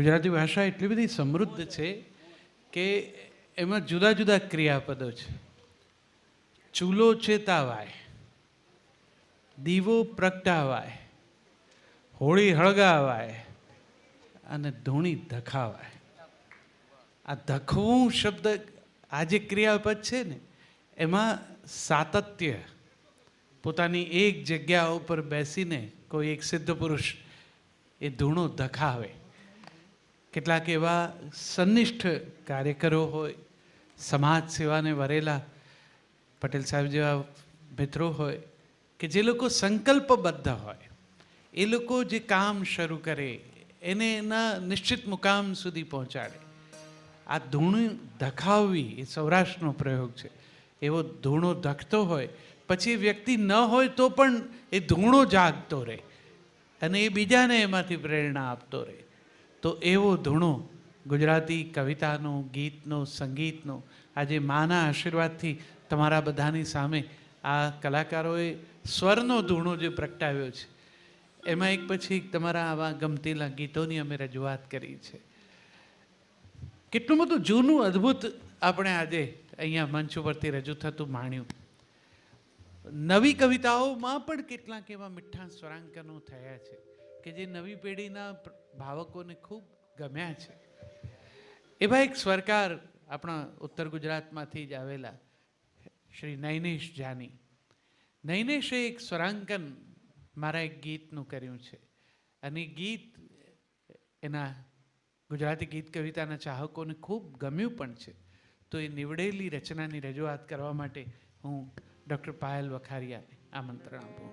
ગુજરાતી ભાષા એટલી બધી સમૃદ્ધ છે કે એમાં જુદા જુદા ક્રિયાપદો છે. ચૂલો ચેતાવાય, દીવો પ્રગટાવાય, હોળી હળગાવાય અને ધૂણી ધખાવાય. આ ધખવું શબ્દ, આ જે ક્રિયાપદ છે ને, એમાં સાતત્ય, પોતાની એક જગ્યા ઉપર બેસીને કોઈ એક સિદ્ધ પુરુષ એ ધૂણો ધખાવે. કેટલાક એવા સંનિષ્ઠ કાર્યકરો હોય, સમાજ સેવાને વરેલા પટેલ સાહેબ જેવા મિત્રો હોય કે જે લોકો સંકલ્પબદ્ધ હોય, એ લોકો જે કામ શરૂ કરે એને એના નિશ્ચિત મુકામ સુધી પહોંચાડે. આ ધૂણું ધખાવવી એ સૌરાષ્ટ્રનો પ્રયોગ છે. એવો ધૂણો ધખતો હોય, પછી એ વ્યક્તિ ન હોય તો પણ એ ધૂણો જાગતો રહે અને એ બીજાને એમાંથી પ્રેરણા આપતો રહે. તો એવો ધૂણો ગુજરાતી કવિતાનો, ગીતનો, સંગીતનો આજે માના આશીર્વાદથી તમારા બધાની સામે આ કલાકારોએ સ્વરનો ધૂણો જે પ્રગટાવ્યો છે, એમાં એક પછી એક તમારા આવા ગમતીલા ગીતોની અમે રજૂઆત કરી છે. કેટલું બધું જૂનું અદ્ભુત આપણે આજે અહીંયા મંચ ઉપરથી રજૂ થતું માણ્યું. નવી કવિતાઓમાં પણ કેટલાક એવા મીઠા સ્વરાંકનો થયા છે કે જે નવી પેઢીના ભાવકોને ખૂબ ગમ્યા છે. એવા એક સ્વરકાર આપણા ઉત્તર ગુજરાતમાંથી જ આવેલા શ્રી નૈનેશ જાની, નૈનેશે એક સ્વરાંકન મારા એક ગીતનું કર્યું છે અને ગીત એના ગુજરાતી ગીત કવિતાના ચાહકોને ખૂબ ગમ્યું પણ છે. તો એ નીવડેલી રચનાની રજૂઆત કરવા માટે હું ડૉક્ટર પાયલ વખારિયાને આમંત્રણ આપું.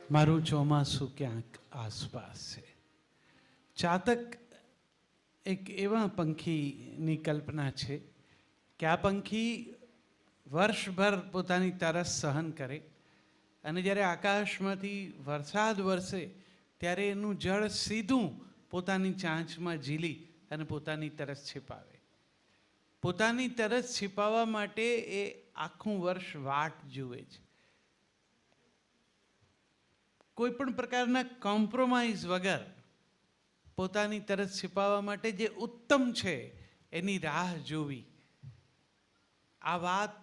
મારું ચોમાસું ક્યાંક આસપાસ છે. ચાતક એક એવા પંખીની કલ્પના છે કે આ પંખી વર્ષભર પોતાની તરસ સહન કરે અને જ્યારે આકાશમાંથી વરસાદ વરસે ત્યારે એનું જળ સીધું પોતાની ચાંચમાં ઝીલી અને પોતાની તરસ छिपाવે. પોતાની તરસ छिपाવવા માટે એ આખું વર્ષ વાટ જુએ છે. કોઈ પણ પ્રકારના કોમ્પ્રોમાઇઝ વગર પોતાની તરસ छिपाવવા માટે જે ઉત્તમ છે એની રાહ જોવી. આ વાત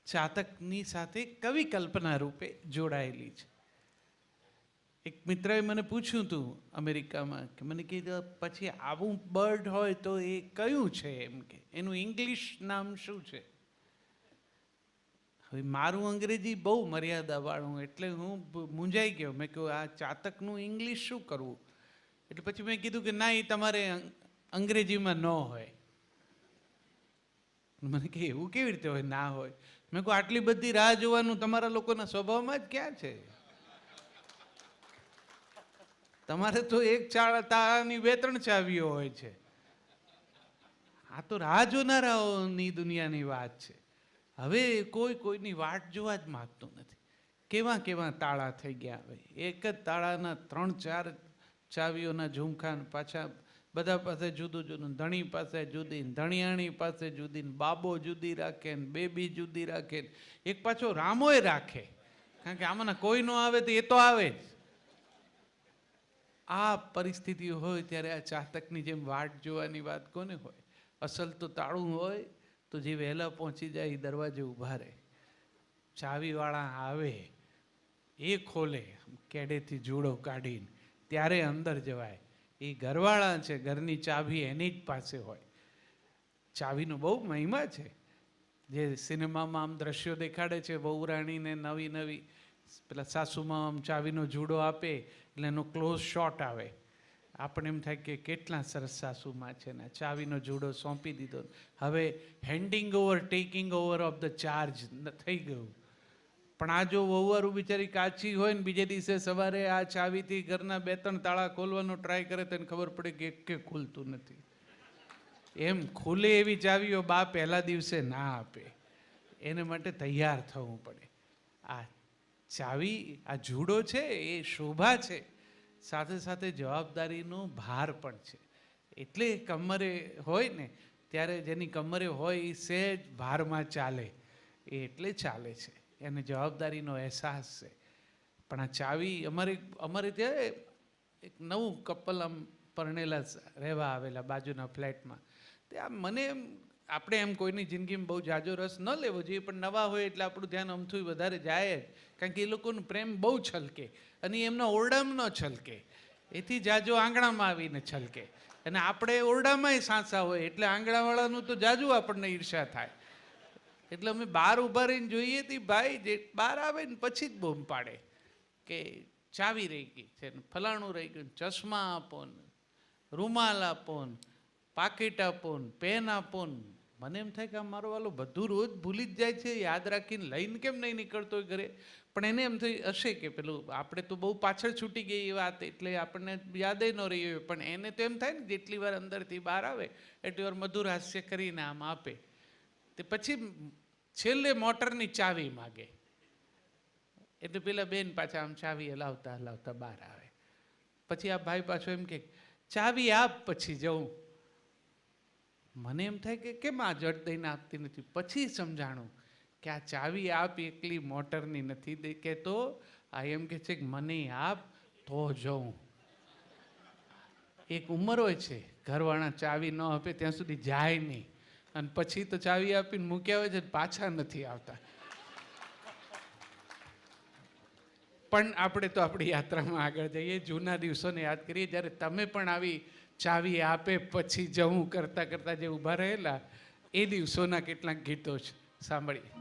ચાતકની સાથે કવિ કલ્પના રૂપે જોડાયેલી છે. એક મિત્રએ મને પૂછ્યું હતું અમેરિકામાં કે મને કીધું પછી આવું બર્ડ હોય તો એ કયું છે, એમ કે એનું ઇંગ્લિશ નામ શું છે. હવે મારું અંગ્રેજી બહુ મર્યાદાવાળું એટલે હું મૂંઝાઈ ગયો. મેં કહ્યું આ ચાતકનું ઇંગ્લિશ શું કરવું? એટલે પછી મેં કીધું કે ના, એ તમારે અંગ્રેજીમાં ન હોય. મને કે એવું કેવી રીતે હોય, ના હોય? મેં કહું આટલી બધી રાહ જોવાનું તમારા લોકોના સ્વભાવમાં જ ક્યાં છે? તમારે તો એક તાળાની 2-3 ચાવીઓ હોય છે. આ તો રાહ જોનારાઓની દુનિયાની વાત છે. હવે કોઈ કોઈની વાટ જોવા જ માગતું નથી. કેવા કેવા તાળા થઈ ગયા. હવે એક જ તાળાના 3-4 ચાવીઓના ઝુમખાન, પાછા બધા પાસે જુદું જુદું, ધણી પાસે જુદી, ધણિયાણી પાસે જુદી, બાબો જુદી રાખે ને બેબી જુદી રાખે, એક પાછો રામોય રાખે. કારણ કે આમાંના કોઈ ન આવે તો એ તો આવે જ. આ પરિસ્થિતિ હોય ત્યારે આ ચાતકની જેમ વાટ જોવાની વાત કોને હોય? અસલ તો તાળું હોય તો જે વહેલા પહોંચી જાય એ દરવાજે ઊભા રહે. ચાવીવાળા આવે, એ ખોલે કેડેથી જુડો કાઢીને, ત્યારે અંદર જવાય. એ ઘરવાળા છે, ઘરની ચાવી એની જ પાસે હોય. ચાવીનો બહુ મહિમા છે. જે સિનેમામાં આમ દ્રશ્યો દેખાડે છે, વહુરાણીને નવી નવી પેલા સાસુમાં આમ ચાવીનો જુડો આપે એટલે એનો ક્લોઝ શોટ આવે. આપણે એમ થાય કે કેટલા સરસ સાસુમાં છે ને, ચાવીનો જુડો સોંપી દીધો. હવે હેન્ડિંગ over, taking over of the charge થઈ ગયું. પણ આ જો વહુવારું બિચારી કાચી હોય ને બીજે દિવસે સવારે આ ચાવીથી ઘરના 2-3 તાળા ખોલવાનો ટ્રાય કરે તો એને ખબર પડે કે એક ખુલતું નથી. એમ ખુલે એવી ચાવીઓ બા પહેલા દિવસે ના આપે. એને માટે તૈયાર થવું પડે. આ ચાવી, આ જુડો છે એ શોભા છે, સાથે સાથે જવાબદારીનો ભાર પણ છે. એટલે કમરે હોય ને ત્યારે જેની કમરે હોય એ સહેજ ભારમાં ચાલે, એ એટલે ચાલે છે, એને જવાબદારીનો અહેસાસ છે. પણ આ ચાવી અમારે ત્યાં એક નવું કપલ આમ પરણેલા રહેવા આવેલા બાજુના ફ્લેટમાં. ત્યાં મને એમ, આપણે એમ કોઈની જિંદગીમાં બહુ જાજો રસ ન લેવો જોઈએ, પણ નવા હોય એટલે આપણું ધ્યાન અમથું વધારે જાય જ. કારણ કે એ લોકોનો પ્રેમ બહુ છલકે અને એમના ઓરડામાં ન છલકે, એથી જાજો આંગણામાં આવીને છલકે. અને આપણે ઓરડામાંય સાંસા હોય એટલે આંગણાવાળાનું તો જાજુ આપણને ઈર્ષા થાય. એટલે અમે બહાર ઊભા રહીને જોઈએ તે ભાઈ જે બહાર આવે ને પછી જ બૂમ પાડે કે ચાવી રહી ગઈ છે ને, ફલાણું રહી ગયું, ચશ્મા આપો ને, રૂમાલ આપો ને, પાકીટ આપો ને, પેન આપો ને. મને એમ થાય કે આ મારો વાલો બધું રોજ ભૂલી જ જાય છે, યાદ રાખીને લઈને કેમ નહીં નીકળતો હોય ઘરે? પણ એને એમ થઈ હશે કે પેલું આપણે તો બહુ પાછળ છૂટી ગઈ એ વાત, એટલે આપણને યાદે ન રહી હોય. પણ એને તો એમ થાય ને જેટલી વાર અંદરથી બહાર આવે એટલી વાર મધુર હાસ્ય કરીને આમ આપે. તે પછી છેલ્લે મોટરની ચાવી માગે એટલે પેલા બેન પાછા આમ ચાવી હલાવતા હલાવતા બહાર આવે. પછી આ ભાઈ પાછો એમ કે ચાવી આપ પછી જવું. મને એમ થાય કે કેમ આ જટ દઈને આપતી નથી? પછી સમજાણું કે આ ચાવી આપ એકલી મોટરની નથી દે કહેતો, આ એમ કે છે કે મને આપ તો જઉં. એક ઉંમર હોય છે, ઘરવાળા ચાવી ન આપે ત્યાં સુધી જાય નહીં, અને પછી તો ચાવી આપીને મૂક્યા હોય છે પાછા નથી આવતા. પણ આપણે તો આપણી યાત્રામાં આગળ જઈએ, જૂના દિવસોને યાદ કરીએ જ્યારે તમે પણ આવી ચાવી આપે પછી જવું કરતાં કરતાં જે ઊભા રહેલા એ દિવસોના કેટલાક ગીતો સાંભળીએ.